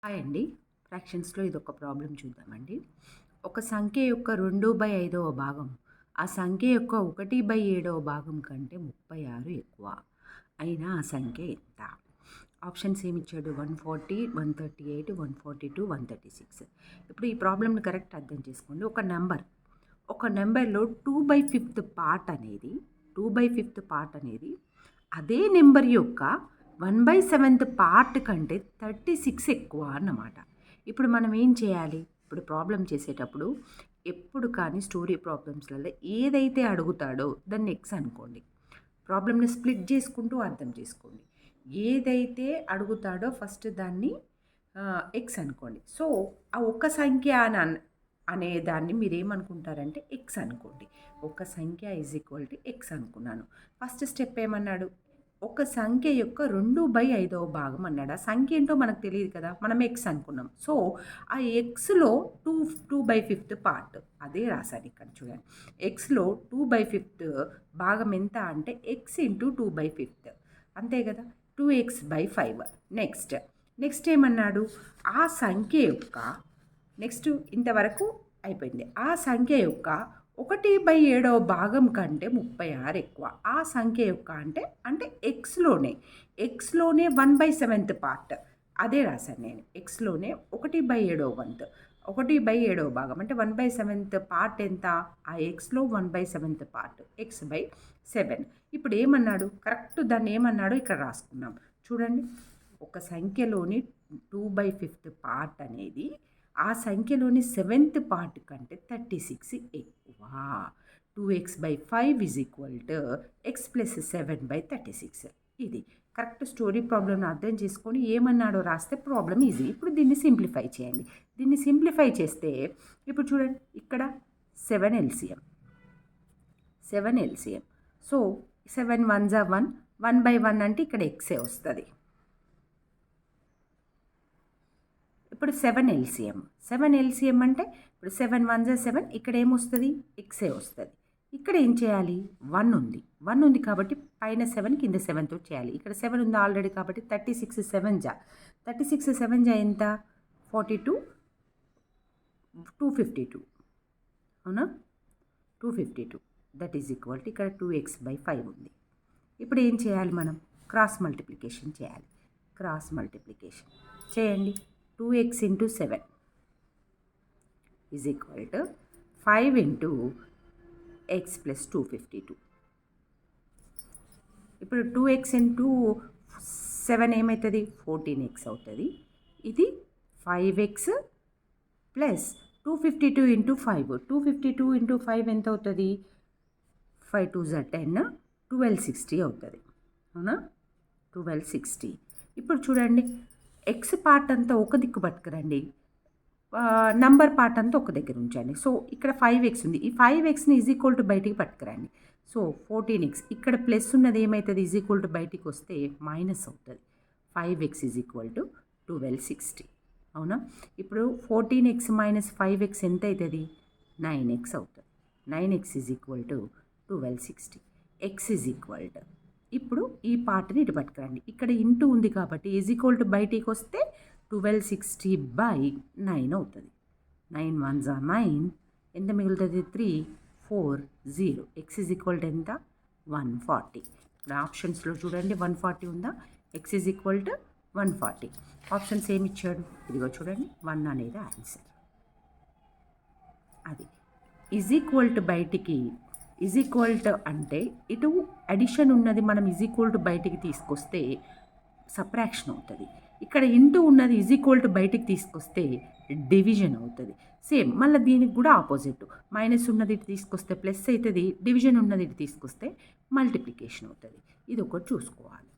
Hi అండి. ఫ్రాక్షన్స్‌లో ఇదొక problem చూద్దామండి. ఒక సంఖ్య యొక్క 2/5వ భాగం ఆ సంఖ్య యొక్క 1/7వ భాగం కంటే 36 ఎక్కువ. అయినా ఆ సంఖ్య ఎంత? ఆప్షన్స్ ఏమిచ్చాడు? 140, 138, 142, 136. ఇప్పుడు ఈ ప్రాబ్లమ్‌ని కరెక్ట్ అర్థం చేసుకోండి. ఒక నంబర్‌లో 2/5 పార్ట్ అనేది అదే నెంబర్ యొక్క 1/7 పార్ట్ కంటే 36 ఎక్కువ అన్నమాట. ఇప్పుడు మనం ఏం చేయాలి? ఇప్పుడు ప్రాబ్లమ్ చేసేటప్పుడు ఎప్పుడు కానీ స్టోరీ ప్రాబ్లమ్స్‌లలో ఏదైతే అడుగుతాడో దాన్ని ఎక్స్ అనుకోండి. ప్రాబ్లమ్‌ని స్ప్లిట్ చేసుకుంటూ అర్థం చేసుకోండి. ఏదైతే అడుగుతాడో ఫస్ట్ దాన్ని ఎక్స్ అనుకోండి. సో, ఆ ఒక్క సంఖ్య అనే దాన్ని మీరేమనుకుంటారంటే ఎక్స్ అనుకోండి. ఒక సంఖ్య ఈజ్ ఈక్వల్ టు ఎక్స్ అనుకున్నాను. ఫస్ట్ స్టెప్ ఏమన్నాడు? ఒక సంఖ్య యొక్క 2/5వ భాగం అన్నాడు. ఆ సంఖ్య ఏంటో మనకు తెలియదు కదా! మనం ఎక్స్ అనుకున్నాం. సో, ఆ ఎక్స్‌లో 2/5 పార్ట్ అదే రాశాను ఇక్కడ చూడండి. ఎక్స్‌లో 2/5 భాగం ఎంత అంటే ఎక్స్ ఇంటూ 2/5 అంతే కదా! 2x/5. నెక్స్ట్ ఏమన్నాడు? ఆ సంఖ్య యొక్క ఇంతవరకు అయిపోయింది. ఆ సంఖ్య యొక్క 1/7వ భాగం కంటే 36 ఎక్కువ. ఆ సంఖ్య యొక్క అంటే ఎక్స్‌లోనే 1/7 పార్ట్ అదే రాశాను నేను. ఎక్స్‌లోనే 1/7వ వంతు. 1/7వ భాగం అంటే 1/7 పార్ట్ ఎంత? ఆ ఎక్స్‌లో 1/7 పార్ట్ x/7. ఇప్పుడు ఏమన్నాడు? కరెక్ట్ దాన్ని ఏమన్నాడో ఇక్కడ రాసుకున్నాం. చూడండి. ఒక సంఖ్యలోని 2/5 పార్ట్ అనేది ఆ సంఖ్యలోని 7th పార్ట్ కంటే 36 ఎక్కువ. 2x/5 x + 7/36. ఇది కరెక్ట్ స్టోరీ ప్రాబ్లమ్‌ని అర్థం చేసుకొని ఏమన్నాడో రాస్తే ప్రాబ్లమ్ ఈజీ. ఇప్పుడు దీన్ని సింప్లిఫై చేయండి. దీన్ని సింప్లిఫై చేస్తే ఇప్పుడు చూడండి ఇక్కడ 7 ఎల్‌సిఎం. సో, 7 1 జా 1, 1/1 అంటే ఇక్కడ ఎక్సే వస్తది. ఇప్పుడు 7 ఎల్‌సిఎం అంటే ఇప్పుడు 7 1 జా 7 ఇక్కడ ఏమొస్తది? ఎక్సే వస్తది. ఇక్కడ ఏం చేయాలి? 1 ఉంది కాబట్టి పైన 7 కింద 7తో చేయాలి. ఇక్కడ 7 ఉంది ఆల్రెడీ కాబట్టి 36 7 జా ఎంత? 42, 252 అవునా? 252 దట్ ఈజ్ ఈక్వల్ టు ఇక్కడ 2x/5 ఉంది. ఇప్పుడు ఏం చేయాలి మనం? క్రాస్ మల్టిప్లికేషన్ చేయాలి. చేయండి. 2x into 7 is equal to 5 into x plus 252. ఇప్పుడు 2x into 7 ఏమవుతుంది? 14x అవుతుంది. ఇది 5x ప్లస్ 252 into 5. 252 into 5 ఎంత అవుతుంది? 5 2 జా 10, 1260 అవుతుంది. అవునా? 1260. ఇప్పుడు చూడండి. ఎక్స్ పార్ట్ అంతా ఒక దిక్కు పట్టుకురండి. నంబర్ పార్ట్ అంతా ఒక దగ్గర ఉంచండి. సో, ఇక్కడ 5x ఉంది. ఈ 5xని ఈజ్ ఈక్వల్ టు బయటికి పట్టుకురండి. సో, 14x ఇక్కడ ప్లస్ ఉన్నది ఏమవుతుంది? ఈజ్ ఈక్వల్ టు బయటికి వస్తే మైనస్ అవుతుంది. 5x is equal to 1260. అవునా? ఇప్పుడు 14x మైనస్ 5x ఎంత అవుతుంది? 9x అవుతుంది. 9x is equal to 1260. x is equal to ఇప్పుడు ఈ పార్ట్ని ఇటు పట్టుకురండి. ఇక్కడ ఇంటూ ఉంది కాబట్టి ఈజ్ ఈక్వల్ టు బయటికి వస్తే 1260/9 అవుతుంది. 9 1 జా 9 ఎంత మిగులుతుంది? 3 4 0. ఎక్స్ ఈజ్ ఈక్వల్ టు ఎంత? 140. ఇప్పుడు ఆప్షన్స్లో చూడండి 140 ఉందా? X is equal to 140. Options ఏమి ఇచ్చాడు? ఇదిగో చూడండి 1 అనేది ఆన్సర్. అది ఈజ్ ఈక్వల్ టు బయటికి ఈజ్ ఈక్వల్ టు అంటే ఇటు అడిషన్ ఉన్నది మనం ఈజ్ ఈక్వల్ టు బయటికి తీసుకొస్తే సప్రాక్షన్ అవుతుంది. ఇక్కడ ఇంటూ ఉన్నది ఈజ్ ఈక్వల్ టు బయటికి తీసుకొస్తే డివిజన్ అవుతుంది. సేమ్ మళ్ళీ దీనికి కూడా ఆపోజిట్. మైనస్ ఉన్నది ఇటు తీసుకొస్తే ప్లస్ అవుతుంది. డివిజన్ ఉన్నది ఇటు తీసుకొస్తే మల్టిప్లికేషన్ అవుతుంది. ఇది ఒకటి చూసుకోవాలి.